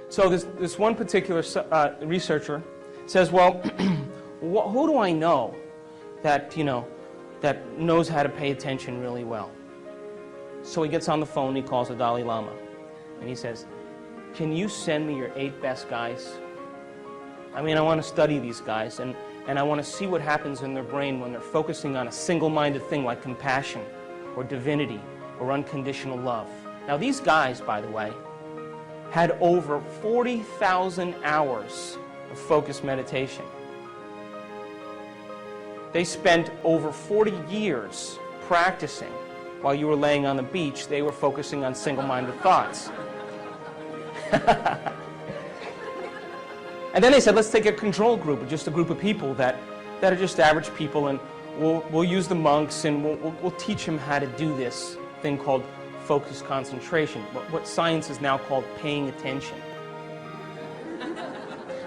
So this one particular researcher says, well, who do I know that, that knows how to pay attention really well? So he gets on the phone, he calls the Dalai Lama, and he says, can you send me your 8 best guys? I mean, I want to study these guys, and I want to see what happens in their brain when they're focusing on a single-minded thing like compassion or divinity or unconditional love. Now, these guys, by the way, had over 40,000 hours of focused meditation. They spent over 40 years practicing. While you were laying on the beach, they were focusing on single-minded thoughts. And then they said, let's take a control group, just a group of people that are just average people, and we'll use the monks, and we'll teach them how to do this thing called focused concentration, what science is now called paying attention.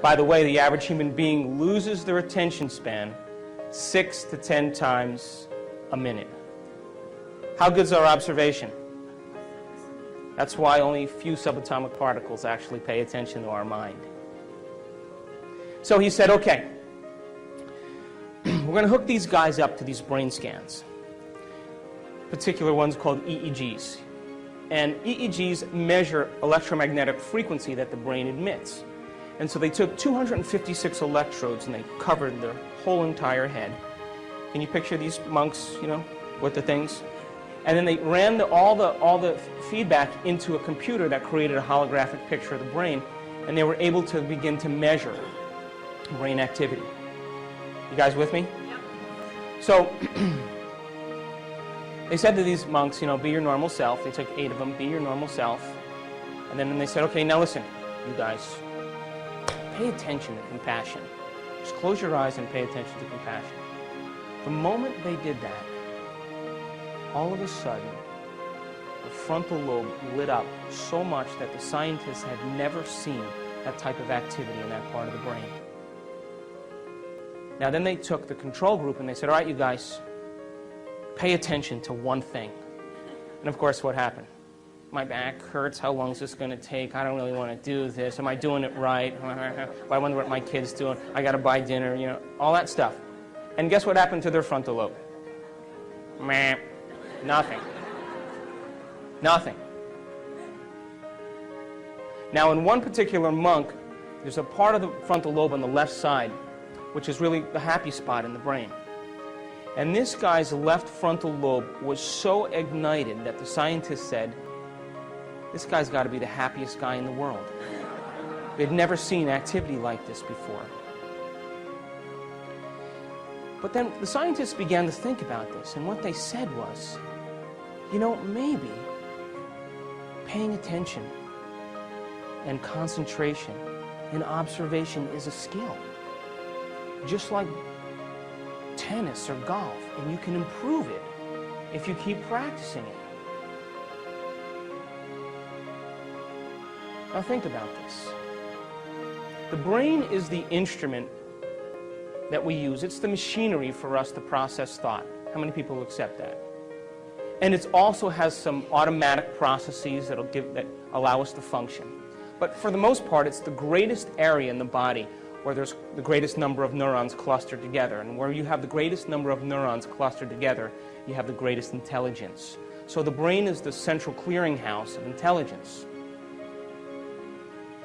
By the way, the average human being loses their attention span 6 to 10 times a minute. How good's our observation? That's why only a few subatomic particles actually pay attention to our mind. So he said, okay, we're going to hook these guys up to these brain scans, particular ones called EEGs. And EEGs measure electromagnetic frequency that the brain emits. And so they took 256 electrodes and they covered their whole entire head. Can you picture these monks, with the things? And then they ran all the feedback into a computer that created a holographic picture of the brain, and they were able to begin to measure brain activity. You guys with me? Yep. So they said to these monks, be your normal self. They took 8 of them, be your normal self. And then they said, okay, now listen, you guys, pay attention to compassion. Just close your eyes and pay attention to compassion. The moment they did that, all of a sudden, the frontal lobe lit up so much that the scientists had never seen that type of activity in that part of the brain. Now then they took the control group and they said, all right, you guys, pay attention to one thing. And of course, what happened? My back hurts. How long is this going to take? I don't really want to do this. Am I doing it right? I wonder what my kid's doing. I got to buy dinner, all that stuff. And guess what happened to their frontal lobe? Meh. Nothing. Nothing. Now, in one particular monk, there's a part of the frontal lobe on the left side, which is really the happy spot in the brain. And this guy's left frontal lobe was so ignited that the scientists said, this guy's got to be the happiest guy in the world. They'd never seen activity like this before. But then the scientists began to think about this, and what they said was, maybe paying attention and concentration and observation is a skill. Just like tennis or golf, and you can improve it if you keep practicing it. Now think about this. The brain is the instrument that we use. It's the machinery for us to process thought. How many people will accept that? And it also has some automatic processes that allow us to function. But for the most part, it's the greatest area in the body where there's the greatest number of neurons clustered together. And where you have the greatest number of neurons clustered together, you have the greatest intelligence. So the brain is the central clearinghouse of intelligence.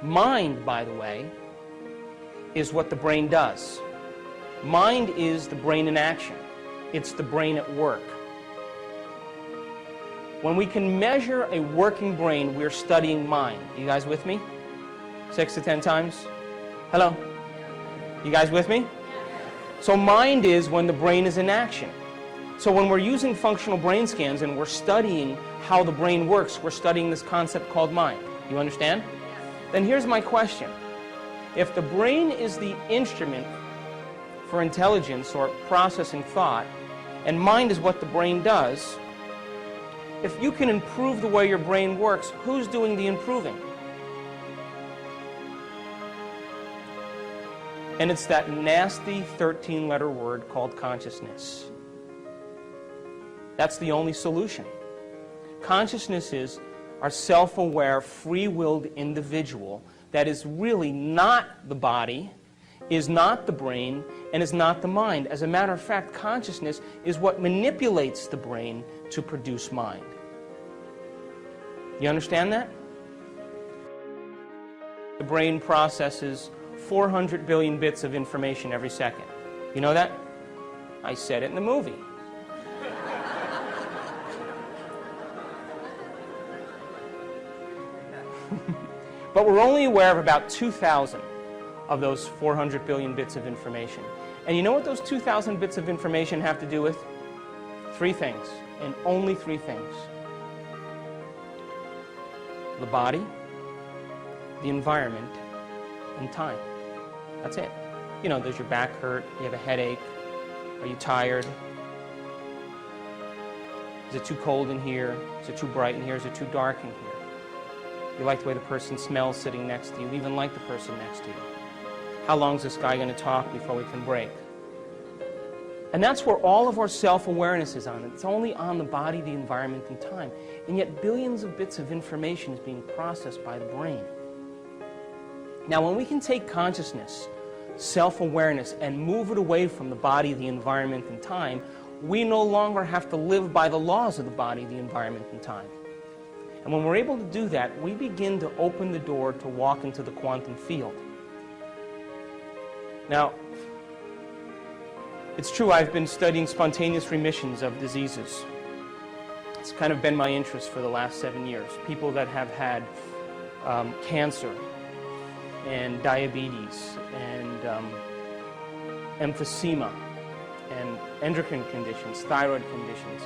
Mind, by the way, is what the brain does. Mind is the brain in action. It's the brain at work. When we can measure a working brain, we're studying mind. You guys with me? 6 to 10 times? Hello? You guys with me? So mind is when the brain is in action. So when we're using functional brain scans and we're studying how the brain works, we're studying this concept called mind. You understand? Then here's my question. If the brain is the instrument for intelligence or processing thought, and mind is what the brain does, if you can improve the way your brain works, who's doing the improving? And it's that nasty 13-letter word called consciousness. That's the only solution. Consciousness is our self-aware, free-willed individual that is really not the body, is not the brain, and is not the mind. As a matter of fact, consciousness is what manipulates the brain to produce mind. You understand that? The brain processes 400 billion bits of information every second. You know that? I said it in the movie. But we're only aware of about 2,000 of those 400 billion bits of information. And you know what those 2,000 bits of information have to do with? 3 things, and only 3 things. The body, the environment, and time. That's it. You know, does your back hurt? You have a headache? Are you tired? Is it too cold in here? Is it too bright in here? Is it too dark in here? You like the way the person smells sitting next to you. You even like the person next to you. How long is this guy going to talk before we can break? And that's where all of our self-awareness is on. It's only on the body, the environment, and time. And yet billions of bits of information is being processed by the brain. Now, when we can take consciousness, self-awareness, and move it away from the body, the environment, and time, we no longer have to live by the laws of the body, the environment, and time. And when we're able to do that, we begin to open the door to walk into the quantum field. Now, it's true, I've been studying spontaneous remissions of diseases. It's kind of been my interest for the last 7 years. People that have had cancer and diabetes and emphysema and endocrine conditions, thyroid conditions,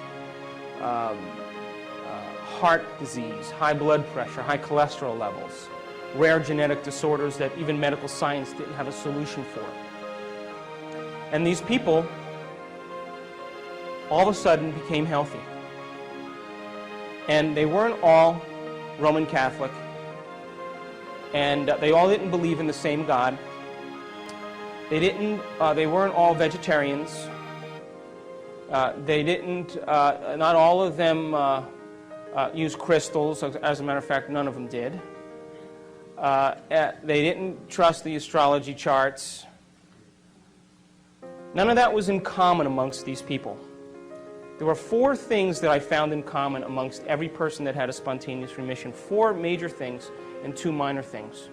heart disease, high blood pressure, high cholesterol levels, rare genetic disorders that even medical science didn't have a solution for. And these people all of a sudden became healthy. And they weren't all Roman Catholic, and they all didn't believe in the same God. They weren't all vegetarians. Not all of them use crystals. As a matter of fact, none of them did. They didn't trust the astrology charts. None of that was in common amongst these people. There were 4 things that I found in common amongst every person that had a spontaneous remission. 4 major things and 2 minor things.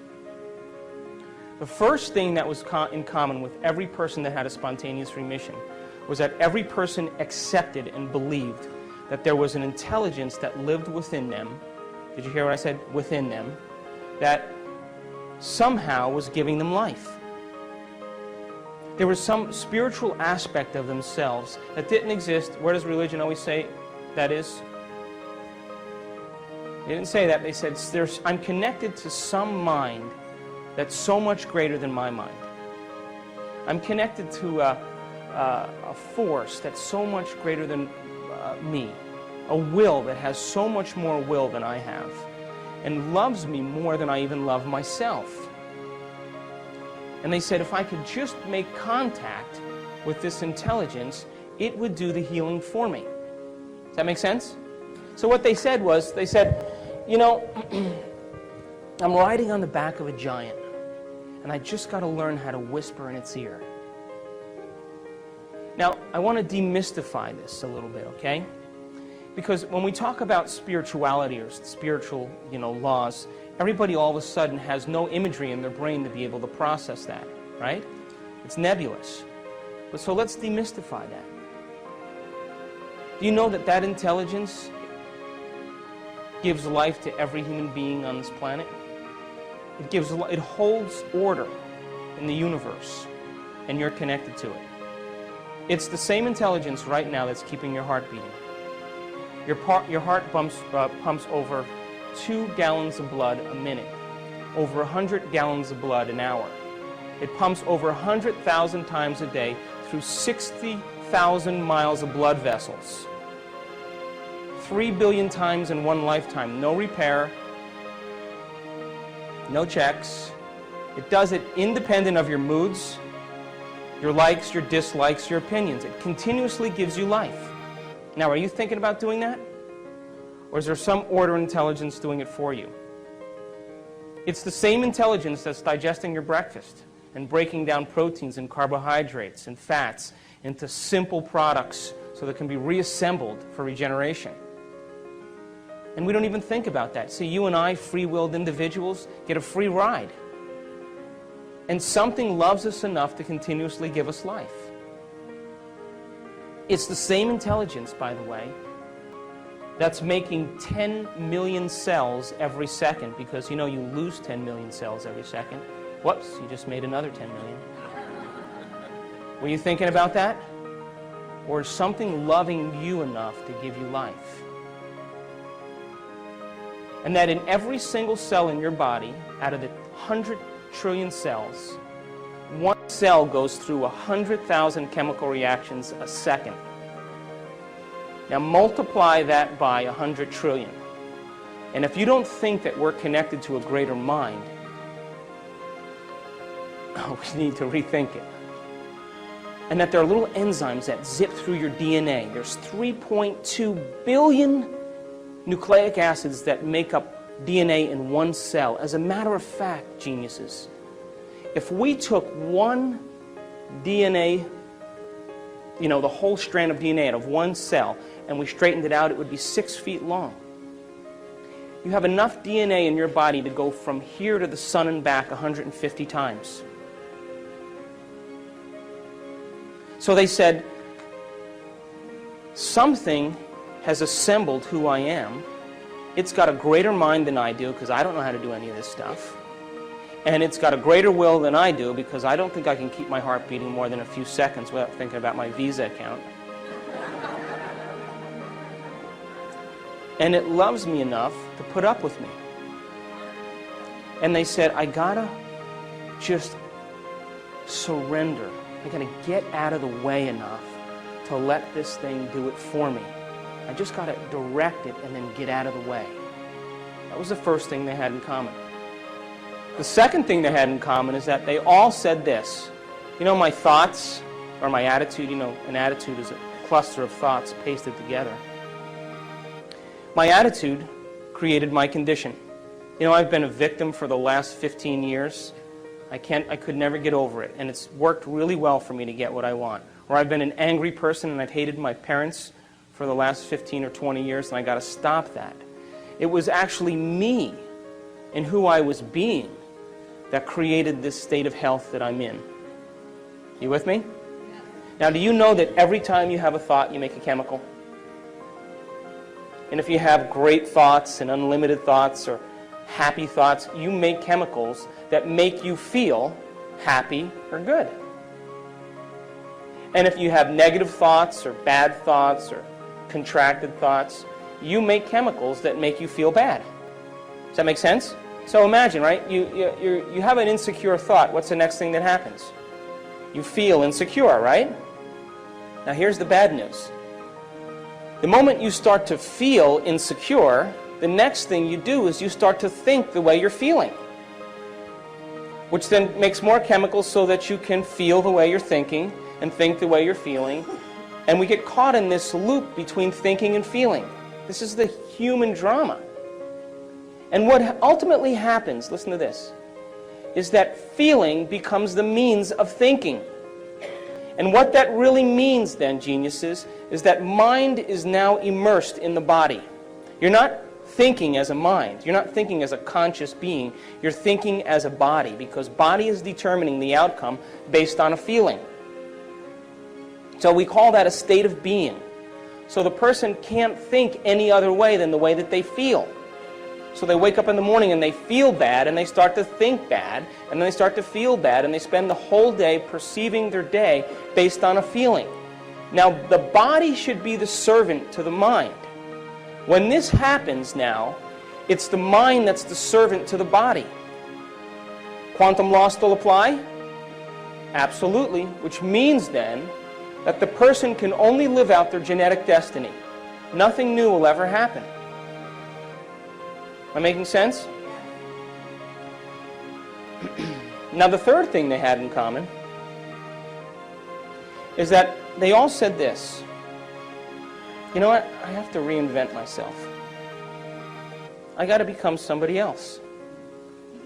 The first thing that was in common with every person that had a spontaneous remission was that every person accepted and believed that there was an intelligence that lived within them. Did you hear what I said? Within them. That somehow was giving them life. There was some spiritual aspect of themselves that didn't exist. Where does religion always say that is? They didn't say that. They said, I'm connected to some mind that's so much greater than my mind. I'm connected to a force that's so much greater than me. A will that has so much more will than I have. And loves me more than I even love myself. And they said, if I could just make contact with this intelligence, it would do the healing for me. Does that make sense? So what they said was, they said, you know, I'm riding on the back of a giant, and I just got to learn how to whisper in its ear. Now, I want to demystify this a little bit, okay? Because when we talk about spirituality or spiritual, laws, everybody all of a sudden has no imagery in their brain to be able to process that, right? It's nebulous. But so let's demystify that. Do you know that that intelligence gives life to every human being on this planet? It holds order in the universe, and you're connected to it. It's the same intelligence right now that's keeping your heart beating. Your heart pumps over 2 gallons of blood a minute, over 100 gallons of blood an hour. It pumps over 100,000 times a day through 60,000 miles of blood vessels. 3 billion times in one lifetime. No repair, no checks. It does it independent of your moods, your likes, your dislikes, your opinions. It continuously gives you life. Now, are you thinking about doing that? Or is there some order intelligence doing it for you? It's the same intelligence that's digesting your breakfast and breaking down proteins and carbohydrates and fats into simple products so that can be reassembled for regeneration. And we don't even think about that. See, you and I, free-willed individuals, get a free ride. And something loves us enough to continuously give us life. It's the same intelligence, by the way, that's making 10 million cells every second, because you know you lose 10 million cells every second. Whoops, you just made another 10 million. Were you thinking about that? Or is something loving you enough to give you life? And that in every single cell in your body, out of the 100 trillion cells, one cell goes through 100,000 chemical reactions a second. Now multiply that by 100 trillion. And if you don't think that we're connected to a greater mind, we need to rethink it. And that there are little enzymes that zip through your DNA. There's 3.2 billion nucleic acids that make up DNA in one cell. As a matter of fact, geniuses, if we took one DNA, you know, the whole strand of DNA out of one cell, and we straightened it out, it would be 6 feet long. You have enough DNA in your body to go from here to the sun and back 150 times. So they said, something has assembled who I am. It's got a greater mind than I do, because I don't know how to do any of this stuff. And it's got a greater will than I do, because I don't think I can keep my heart beating more than a few seconds without thinking about my Visa account. And it loves me enough to put up with me. And they said, I gotta just surrender. I gotta get out of the way enough to let this thing do it for me. I just gotta direct it and then get out of the way. That was the first thing they had in common. The second thing they had in common is that they all said this. You know, my thoughts, or my attitude, you know, an attitude is a cluster of thoughts pasted together. My attitude created my condition. You know, I've been a victim for the last 15 years. I could never get over it, and it's worked really well for me to get what I want. Or I've been an angry person and I've hated my parents for the last 15 or 20 years, and I got to stop that. It was actually me and who I was being that created this state of health that I'm in. You with me? Yeah. Now, do you know that every time you have a thought, you make a chemical? And if you have great thoughts and unlimited thoughts or happy thoughts, you make chemicals that make you feel happy or good. And if you have negative thoughts or bad thoughts or contracted thoughts, you make chemicals that make you feel bad. Does that make sense? So imagine, right? You have an insecure thought. What's the next thing that happens? You feel insecure, right? Now here's the bad news. The moment you start to feel insecure, the next thing you do is you start to think the way you're feeling, which then makes more chemicals so that you can feel the way you're thinking and think the way you're feeling. And we get caught in this loop between thinking and feeling. This is the human drama. And what ultimately happens, listen to this, is that feeling becomes the means of thinking. And what that really means then, geniuses, is that mind is now immersed in the body. You're not thinking as a mind. You're not thinking as a conscious being. You're thinking as a body, because body is determining the outcome based on a feeling. So we call that a state of being. So the person can't think any other way than the way that they feel. So they wake up in the morning and they feel bad, and they start to think bad, and then they start to feel bad, and they spend the whole day perceiving their day based on a feeling. Now, the body should be the servant to the mind. When this happens now, it's the mind that's the servant to the body. Quantum laws still apply? Absolutely, which means then that the person can only live out their genetic destiny. Nothing new will ever happen. Am I making sense? Now, the third thing they had in common is that they all said this. You know what? I have to reinvent myself. I got to become somebody else.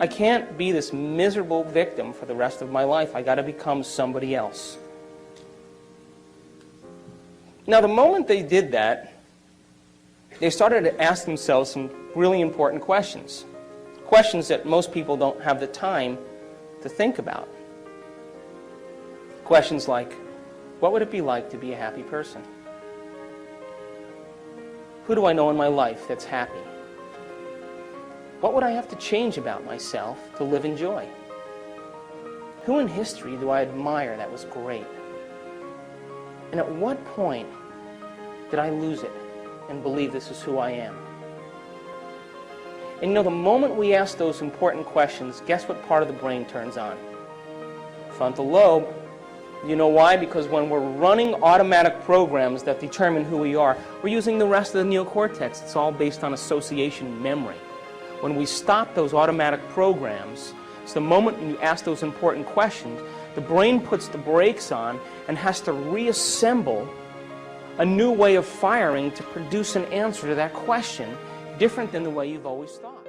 I can't be this miserable victim for the rest of my life. I got to become somebody else. Now, the moment they did that, they started to ask themselves some really important questions. Questions that most people don't have the time to think about. Questions like, what would it be like to be a happy person? Who do I know in my life that's happy? What would I have to change about myself to live in joy? Who in history do I admire that was great? And at what point did I lose it and believe this is who I am? And you know, the moment we ask those important questions, guess what part of the brain turns on? Frontal lobe. You know why? Because when we're running automatic programs that determine who we are, we're using the rest of the neocortex. It's all based on association memory. When we stop those automatic programs, it's the moment when you ask those important questions, the brain puts the brakes on and has to reassemble a new way of firing to produce an answer to that question different than the way you've always thought.